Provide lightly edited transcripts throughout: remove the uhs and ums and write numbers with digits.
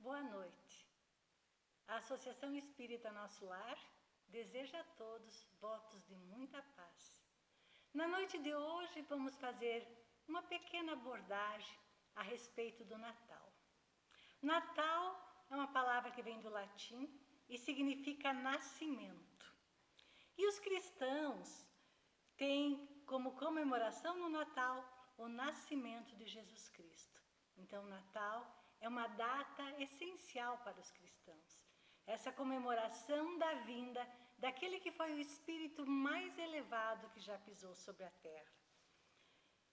Boa noite. A Associação Espírita Nosso Lar deseja a todos votos de muita paz. Na noite de hoje vamos fazer uma pequena abordagem a respeito do Natal. Natal é uma palavra que vem do latim e significa nascimento. E os cristãos têm como comemoração no Natal o nascimento de Jesus Cristo. Então, o Natal é uma data essencial para os cristãos. Essa comemoração da vinda daquele que foi o espírito mais elevado que já pisou sobre a terra.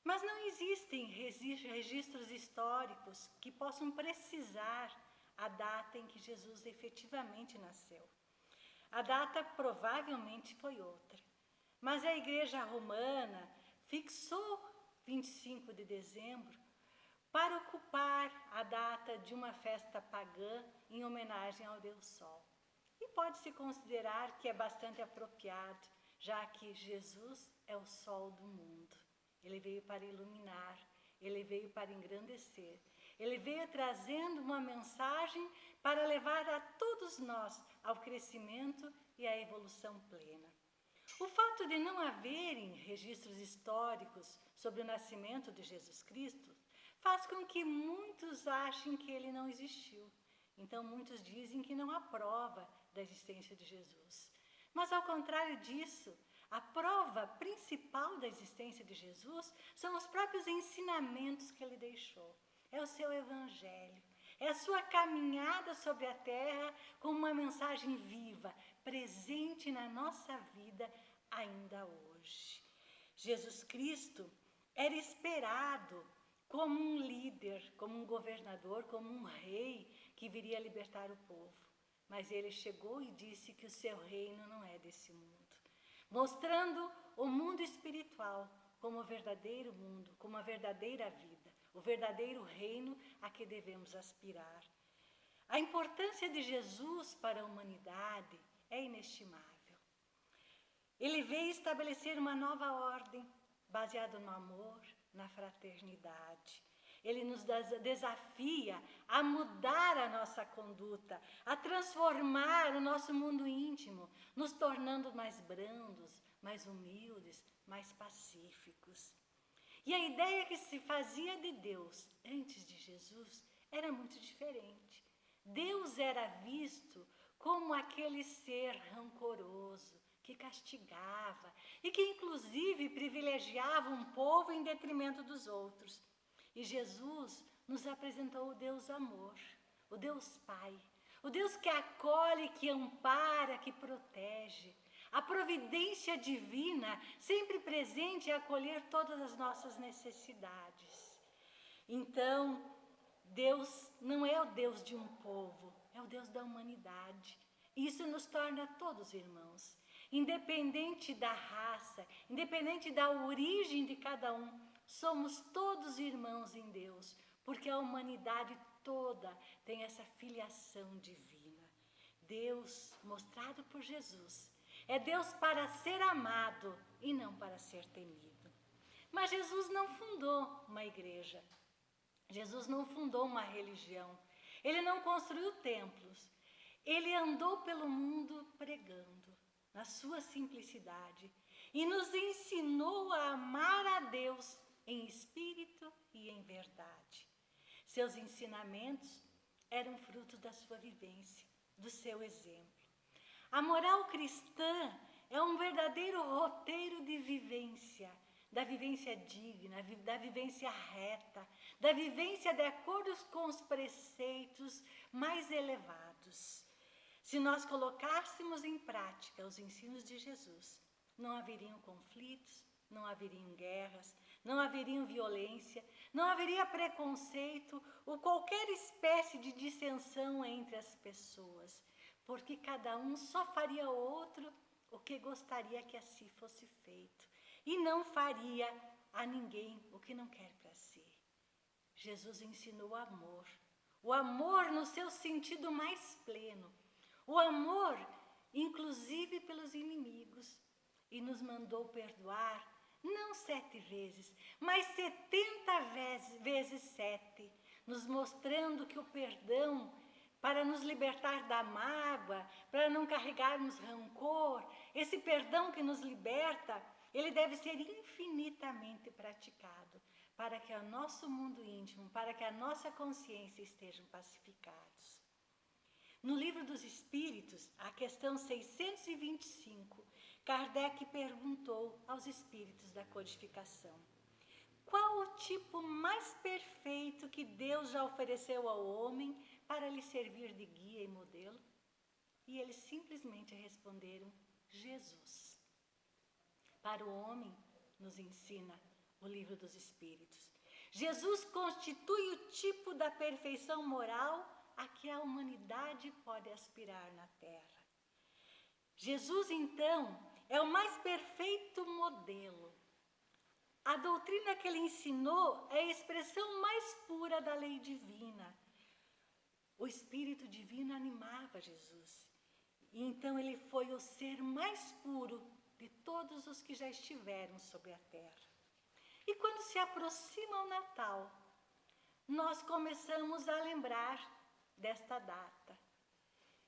Mas não existem registros históricos que possam precisar a data em que Jesus efetivamente nasceu. A data provavelmente foi outra, mas a Igreja Romana fixou 25 de dezembro para ocupar a data de uma festa pagã em homenagem ao Deus Sol. E pode-se considerar que é bastante apropriado, já que Jesus é o Sol do mundo. Ele veio para iluminar, ele veio para engrandecer, ele veio trazendo uma mensagem para levar a todos nós ao crescimento e à evolução plena. O fato de não haverem registros históricos sobre o nascimento de Jesus Cristo faz com que muitos achem que ele não existiu. Então, muitos dizem que não há prova da existência de Jesus. Mas, ao contrário disso, a prova principal da existência de Jesus são os próprios ensinamentos que ele deixou. É o seu evangelho, é a sua caminhada sobre a terra com uma mensagem viva, presente na nossa vida ainda hoje. Jesus Cristo era esperado como um líder, como um governador, como um rei que viria libertar o povo. Mas ele chegou e disse que o seu reino não é desse mundo, mostrando o mundo espiritual como o verdadeiro mundo, como a verdadeira vida, o verdadeiro reino a que devemos aspirar. A importância de Jesus para a humanidade é inestimável. Ele veio estabelecer uma nova ordem baseada no amor, na fraternidade. Ele nos desafia a mudar a nossa conduta, a transformar o nosso mundo íntimo, nos tornando mais brandos, mais humildes, mais pacíficos. E a ideia que se fazia de Deus antes de Jesus era muito diferente. Deus era visto como aquele ser rancoroso, que castigava e que inclusive privilegiava um povo em detrimento dos outros. E Jesus nos apresentou o Deus amor, o Deus Pai, o Deus que acolhe, que ampara, que protege, a providência divina sempre presente em acolher todas as nossas necessidades. Então, Deus não é o Deus de um povo, é o Deus da humanidade. Isso nos torna todos irmãos. Independente da raça, independente da origem de cada um, somos todos irmãos em Deus, porque a humanidade toda tem essa filiação divina. Deus, mostrado por Jesus, é Deus para ser amado e não para ser temido. Mas Jesus não fundou uma igreja, Jesus não fundou uma religião, ele não construiu templos, ele andou pelo mundo pregando, na sua simplicidade, e nos ensinou a amar a Deus em espírito e em verdade. Seus ensinamentos eram fruto da sua vivência, do seu exemplo. A moral cristã é um verdadeiro roteiro de vivência, da vivência digna, da vivência reta, da vivência de acordo com os preceitos mais elevados. Se nós colocássemos em prática os ensinos de Jesus, não haveriam conflitos, não haveriam guerras, não haveriam violência, não haveria preconceito ou qualquer espécie de dissensão entre as pessoas, porque cada um só faria ao outro o que gostaria que assim fosse feito, e não faria a ninguém o que não quer para si. Jesus ensinou o amor no seu sentido mais pleno, o amor, inclusive pelos inimigos, e nos mandou perdoar, não 7 vezes, mas 70 vezes 7, nos mostrando que o perdão para nos libertar da mágoa, para não carregarmos rancor. Esse perdão que nos liberta, ele deve ser infinitamente praticado, para que o nosso mundo íntimo, para que a nossa consciência estejam pacificados. No Livro dos Espíritos, a questão 625, Kardec perguntou aos espíritos da codificação: qual o tipo mais perfeito que Deus já ofereceu ao homem para lhe servir de guia e modelo? E eles simplesmente responderam: Jesus. Para o homem, nos ensina o Livro dos Espíritos, Jesus constitui o tipo da perfeição moral a que a humanidade pode aspirar na Terra. Jesus, então, é o mais perfeito modelo. A doutrina que ele ensinou é a expressão mais pura da lei divina. O Espírito Divino animava Jesus. E então ele foi o ser mais puro de todos os que já estiveram sobre a terra. E quando se aproxima o Natal, nós começamos a lembrar desta data.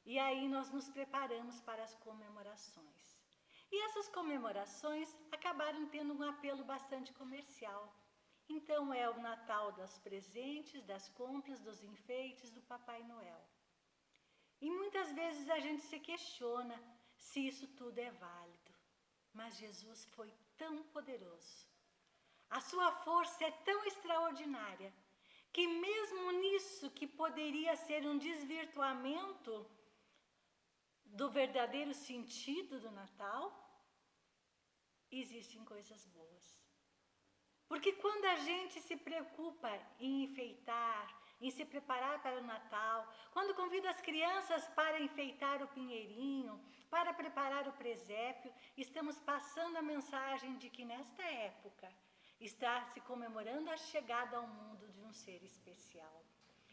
E aí nós nos preparamos para as comemorações. E essas comemorações acabaram tendo um apelo bastante comercial. Então é o Natal dos presentes, das compras, dos enfeites, do Papai Noel. E muitas vezes a gente se questiona se isso tudo é válido. Mas Jesus foi tão poderoso. A sua força é tão extraordinária que mesmo nisso que poderia ser um desvirtuamento do verdadeiro sentido do Natal, existem coisas boas. Porque quando a gente se preocupa em enfeitar, em se preparar para o Natal, quando convida as crianças para enfeitar o pinheirinho, para preparar o presépio, estamos passando a mensagem de que nesta época está se comemorando a chegada ao mundo de um ser especial.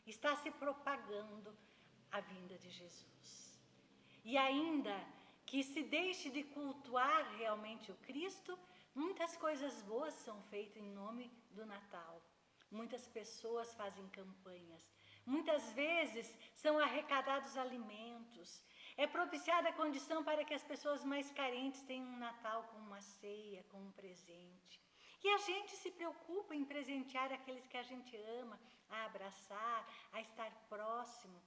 Está se propagando a vinda de Jesus. E ainda que se deixe de cultuar realmente o Cristo, muitas coisas boas são feitas em nome do Natal. Muitas pessoas fazem campanhas. Muitas vezes são arrecadados alimentos. É propiciada a condição para que as pessoas mais carentes tenham um Natal com uma ceia, com um presente. E a gente se preocupa em presentear aqueles que a gente ama, a abraçar, a estar próximo.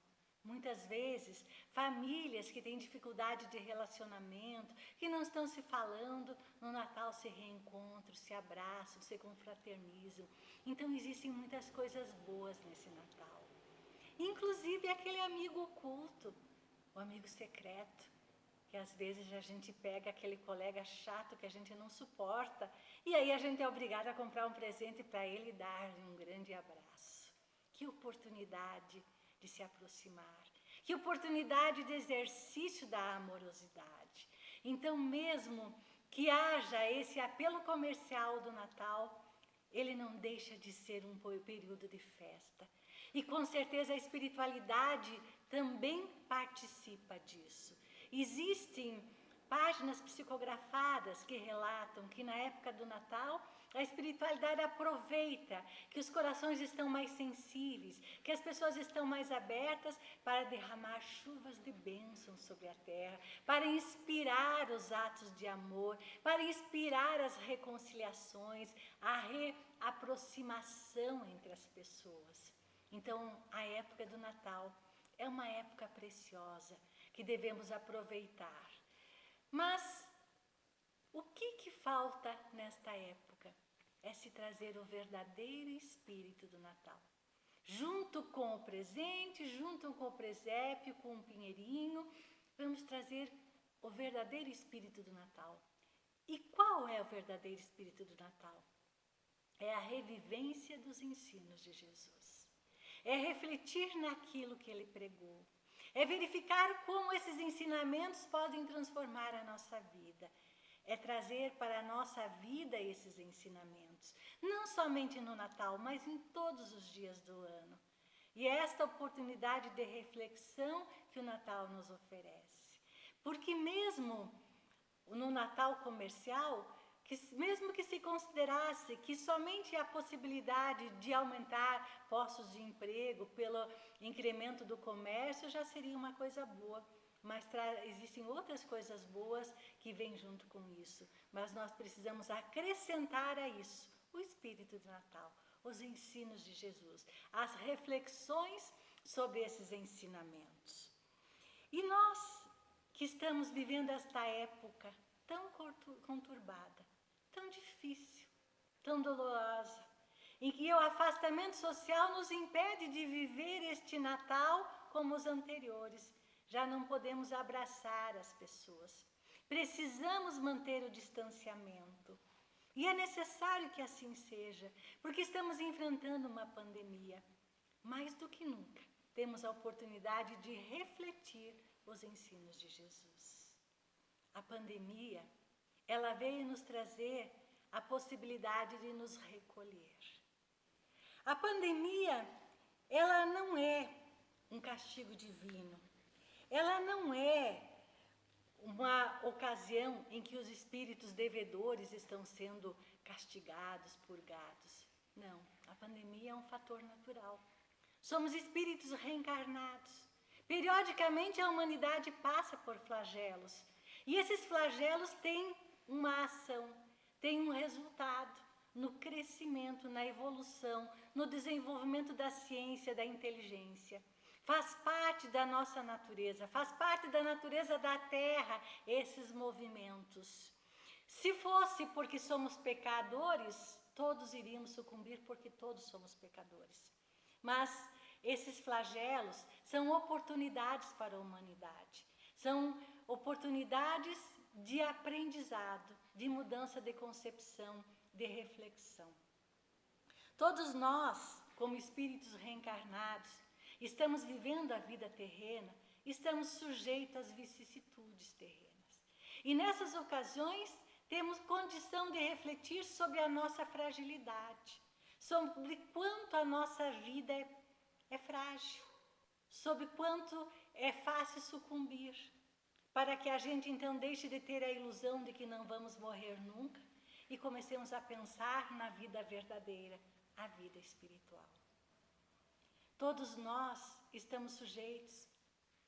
Muitas vezes, famílias que têm dificuldade de relacionamento, que não estão se falando, no Natal se reencontram, se abraçam, se confraternizam. Então, existem muitas coisas boas nesse Natal. Inclusive, aquele amigo oculto, o amigo secreto, que às vezes a gente pega aquele colega chato que a gente não suporta, e aí a gente é obrigado a comprar um presente para ele e dar-lhe um grande abraço. Que oportunidade de se aproximar. Que oportunidade de exercício da amorosidade. Então, mesmo que haja esse apelo comercial do Natal, ele não deixa de ser um período de festa. E com certeza a espiritualidade também participa disso. Existem páginas psicografadas que relatam que na época do Natal a espiritualidade aproveita que os corações estão mais sensíveis, que as pessoas estão mais abertas para derramar chuvas de bênçãos sobre a terra, para inspirar os atos de amor, para inspirar as reconciliações, a reaproximação entre as pessoas. Então, a época do Natal é uma época preciosa que devemos aproveitar. Mas o que falta nesta época? É se trazer o verdadeiro espírito do Natal. Junto com o presente, junto com o presépio, com o pinheirinho, vamos trazer o verdadeiro espírito do Natal. E qual é o verdadeiro espírito do Natal? É a revivência dos ensinos de Jesus. É refletir naquilo que ele pregou. É verificar como esses ensinamentos podem transformar a nossa vida. É trazer para a nossa vida esses ensinamentos, não somente no Natal, mas em todos os dias do ano. E é esta oportunidade de reflexão que o Natal nos oferece. Porque mesmo no Natal comercial, que mesmo que se considerasse que somente a possibilidade de aumentar postos de emprego pelo incremento do comércio já seria uma coisa boa, mas existem outras coisas boas que vêm junto com isso. Mas nós precisamos acrescentar a isso o espírito de Natal, os ensinos de Jesus, as reflexões sobre esses ensinamentos. E nós que estamos vivendo esta época tão conturbada, tão difícil, tão dolorosa, em que o afastamento social nos impede de viver este Natal como os anteriores. Já não podemos abraçar as pessoas. Precisamos manter o distanciamento. E é necessário que assim seja, porque estamos enfrentando uma pandemia. Mais do que nunca, temos a oportunidade de refletir os ensinos de Jesus. A pandemia, ela veio nos trazer a possibilidade de nos recolher. A pandemia, ela não é um castigo divino. Ela não é uma ocasião em que os espíritos devedores estão sendo castigados, purgados. Não, a pandemia é um fator natural. Somos espíritos reencarnados. Periodicamente a humanidade passa por flagelos. E esses flagelos têm uma ação, têm um resultado no crescimento, na evolução, no desenvolvimento da ciência, da inteligência. Faz parte da nossa natureza, faz parte da natureza da Terra esses movimentos. Se fosse porque somos pecadores, todos iríamos sucumbir porque todos somos pecadores. Mas esses flagelos são oportunidades para a humanidade, são oportunidades de aprendizado, de mudança de concepção, de reflexão. Todos nós, como espíritos reencarnados, estamos vivendo a vida terrena, estamos sujeitos às vicissitudes terrenas. E nessas ocasiões, temos condição de refletir sobre a nossa fragilidade, sobre quanto a nossa vida é frágil, sobre quanto é fácil sucumbir, para que a gente então deixe de ter a ilusão de que não vamos morrer nunca e comecemos a pensar na vida verdadeira, a vida espiritual. Todos nós estamos sujeitos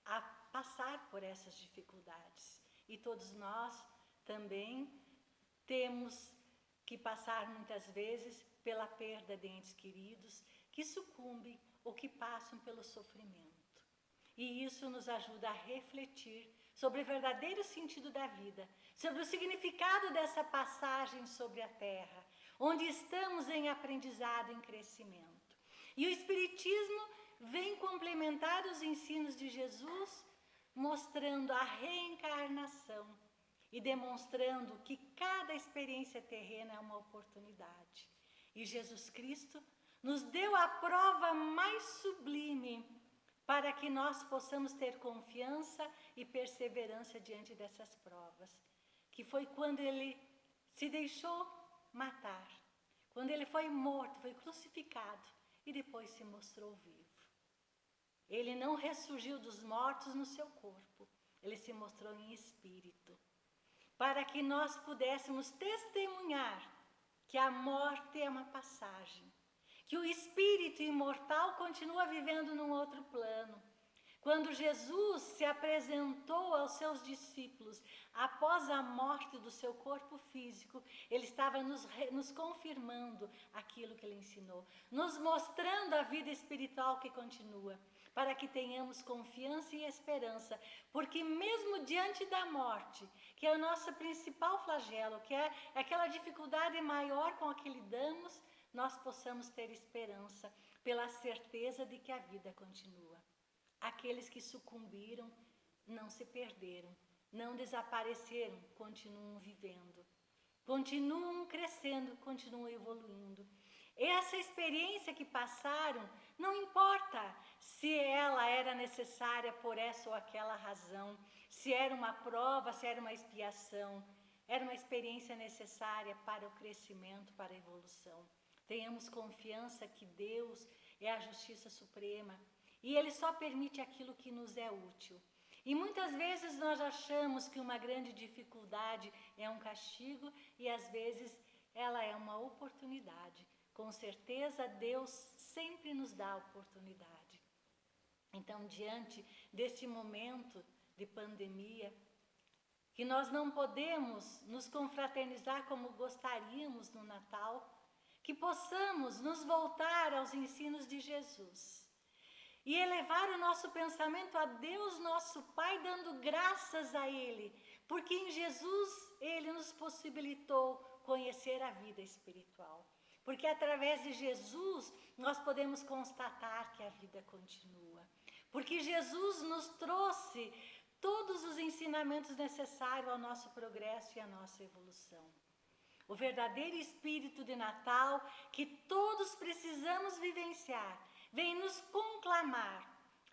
a passar por essas dificuldades e todos nós também temos que passar muitas vezes pela perda de entes queridos que sucumbem ou que passam pelo sofrimento. E isso nos ajuda a refletir sobre o verdadeiro sentido da vida, sobre o significado dessa passagem sobre a Terra, onde estamos em aprendizado, em crescimento. E o Espiritismo vem complementar os ensinos de Jesus, mostrando a reencarnação e demonstrando que cada experiência terrena é uma oportunidade. E Jesus Cristo nos deu a prova mais sublime para que nós possamos ter confiança e perseverança diante dessas provas, que foi quando ele se deixou matar, quando ele foi morto, foi crucificado e depois se mostrou vivo. Ele não ressurgiu dos mortos no seu corpo, ele se mostrou em espírito, para que nós pudéssemos testemunhar que a morte é uma passagem, que o espírito imortal continua vivendo num outro plano. Quando Jesus se apresentou aos seus discípulos após a morte do seu corpo físico, ele estava nos confirmando aquilo que ele ensinou, nos mostrando a vida espiritual que continua, para que tenhamos confiança e esperança, porque mesmo diante da morte, que é o nosso principal flagelo, que é aquela dificuldade maior com a que lidamos, nós possamos ter esperança pela certeza de que a vida continua. Aqueles que sucumbiram não se perderam, não desapareceram, continuam vivendo, continuam crescendo, continuam evoluindo. Essa experiência que passaram, não importa se ela era necessária por essa ou aquela razão, se era uma prova, se era uma expiação, era uma experiência necessária para o crescimento, para a evolução. Tenhamos confiança que Deus é a justiça suprema e Ele só permite aquilo que nos é útil. E muitas vezes nós achamos que uma grande dificuldade é um castigo e às vezes ela é uma oportunidade. Com certeza Deus sempre nos dá oportunidade. Então, diante deste momento de pandemia, que nós não podemos nos confraternizar como gostaríamos no Natal, que possamos nos voltar aos ensinos de Jesus e elevar o nosso pensamento a Deus, nosso Pai, dando graças a Ele, porque em Jesus Ele nos possibilitou conhecer a vida espiritual. Porque através de Jesus nós podemos constatar que a vida continua. Porque Jesus nos trouxe todos os ensinamentos necessários ao nosso progresso e à nossa evolução. O verdadeiro espírito de Natal que todos precisamos vivenciar vem nos conclamar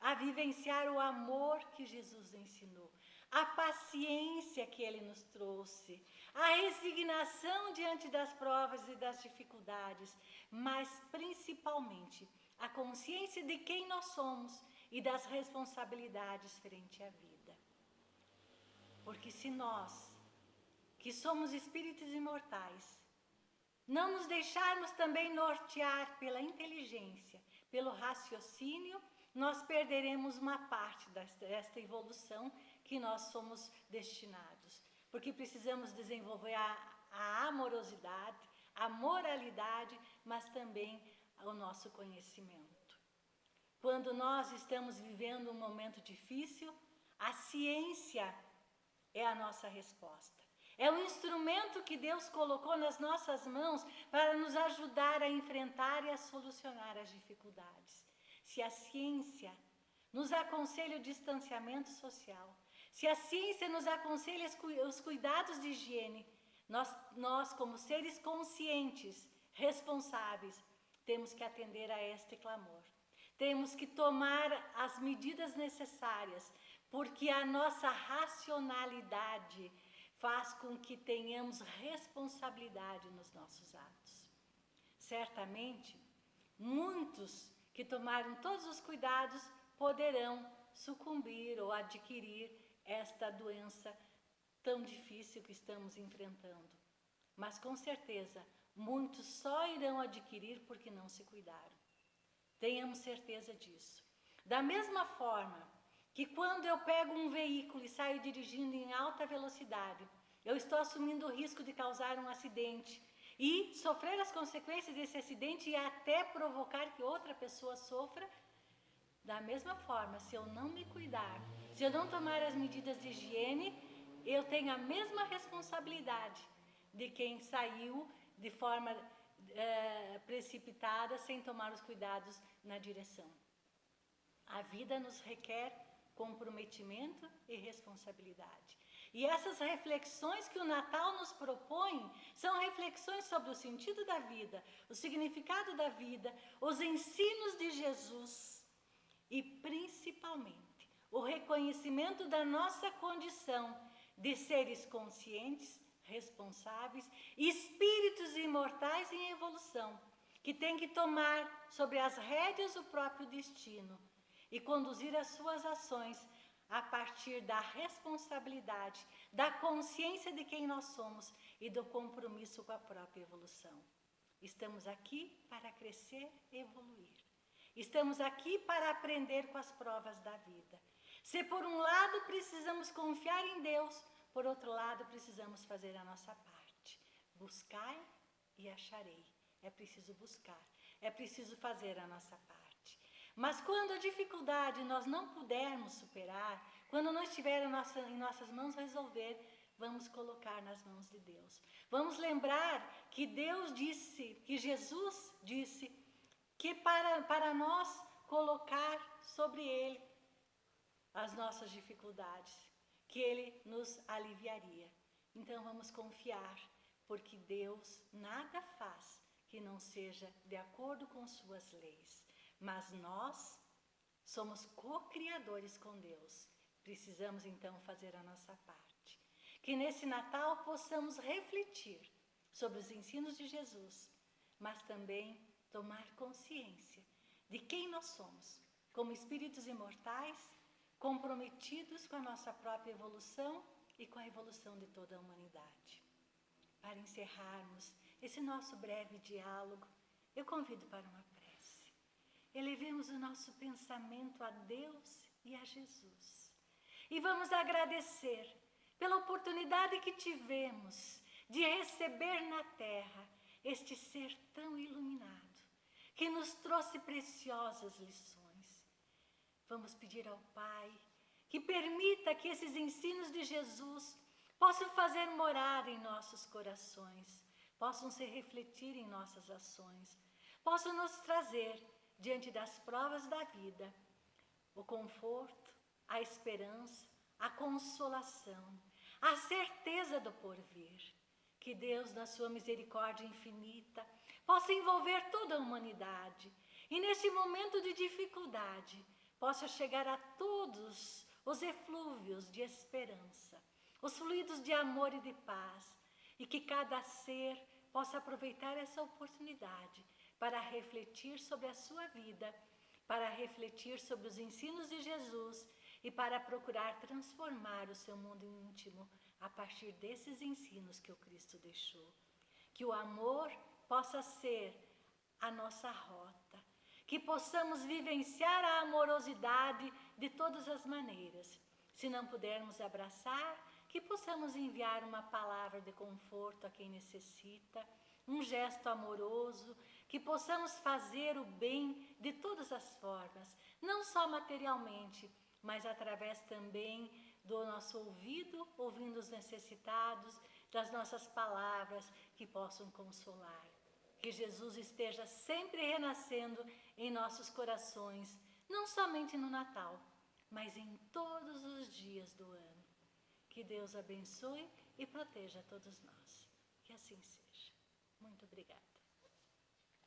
a vivenciar o amor que Jesus ensinou, a paciência que Ele nos trouxe, a resignação diante das provas e das dificuldades, mas principalmente a consciência de quem nós somos e das responsabilidades frente à vida. Porque se nós, que somos espíritos imortais, não nos deixarmos também nortear pela inteligência, pelo raciocínio, nós perderemos uma parte desta evolução que nós somos destinados. Porque precisamos desenvolver a amorosidade, a moralidade, mas também o nosso conhecimento. Quando nós estamos vivendo um momento difícil, a ciência é a nossa resposta. É o instrumento que Deus colocou nas nossas mãos para nos ajudar a enfrentar e a solucionar as dificuldades. Se a ciência nos aconselha o distanciamento social, se a ciência nos aconselha os cuidados de higiene, nós como seres conscientes, responsáveis, temos que atender a este clamor. Temos que tomar as medidas necessárias, porque a nossa racionalidade faz com que tenhamos responsabilidade nos nossos atos. Certamente, muitos que tomaram todos os cuidados poderão sucumbir ou adquirir esta doença tão difícil que estamos enfrentando. Mas com certeza, muitos só irão adquirir porque não se cuidaram. Tenhamos certeza disso. Da mesma forma que quando eu pego um veículo e saio dirigindo em alta velocidade, eu estou assumindo o risco de causar um acidente e sofrer as consequências desse acidente e até provocar que outra pessoa sofra. Da mesma forma, se eu não me cuidar, se eu não tomar as medidas de higiene, eu tenho a mesma responsabilidade de quem saiu de forma precipitada, sem tomar os cuidados na direção. A vida nos requer comprometimento e responsabilidade. E essas reflexões que o Natal nos propõe são reflexões sobre o sentido da vida, o significado da vida, os ensinos de Jesus e, principalmente, o reconhecimento da nossa condição de seres conscientes, responsáveis, espíritos imortais em evolução, que têm que tomar sobre as rédeas o próprio destino e conduzir as suas ações a partir da responsabilidade, da consciência de quem nós somos e do compromisso com a própria evolução. Estamos aqui para crescer e evoluir. Estamos aqui para aprender com as provas da vida. Se por um lado precisamos confiar em Deus, por outro lado precisamos fazer a nossa parte. Buscai e acharei. É preciso buscar, é preciso fazer a nossa parte. Mas quando a dificuldade nós não pudermos superar, quando não estiver em nossas mãos resolver, vamos colocar nas mãos de Deus. Vamos lembrar que Deus disse, que Jesus disse, que para nós colocar sobre Ele as nossas dificuldades, que Ele nos aliviaria. Então vamos confiar, porque Deus nada faz que não seja de acordo com suas leis. Mas nós somos co-criadores com Deus. Precisamos então fazer a nossa parte. Que nesse Natal possamos refletir sobre os ensinos de Jesus, mas também tomar consciência de quem nós somos, como espíritos imortais, comprometidos com a nossa própria evolução e com a evolução de toda a humanidade. Para encerrarmos esse nosso breve diálogo, eu convido para uma prece. Elevemos o nosso pensamento a Deus e a Jesus. E vamos agradecer pela oportunidade que tivemos de receber na Terra este ser tão iluminado, que nos trouxe preciosas lições. Vamos pedir ao Pai que permita que esses ensinos de Jesus possam fazer morada em nossos corações, possam se refletir em nossas ações, possam nos trazer, diante das provas da vida, o conforto, a esperança, a consolação, a certeza do porvir. Que Deus, na sua misericórdia infinita, possa envolver toda a humanidade e, neste momento de dificuldade, possa chegar a todos os eflúvios de esperança, os fluidos de amor e de paz, e que cada ser possa aproveitar essa oportunidade para refletir sobre a sua vida, para refletir sobre os ensinos de Jesus e para procurar transformar o seu mundo íntimo a partir desses ensinos que o Cristo deixou. Que o amor possa ser a nossa rota, que possamos vivenciar a amorosidade de todas as maneiras. Se não pudermos abraçar, que possamos enviar uma palavra de conforto a quem necessita, um gesto amoroso, que possamos fazer o bem de todas as formas, não só materialmente, mas através também do nosso ouvido, ouvindo os necessitados, das nossas palavras que possam consolar. Que Jesus esteja sempre renascendo em nossos corações, não somente no Natal, mas em todos os dias do ano. Que Deus abençoe e proteja todos nós. Que assim seja. Muito obrigada.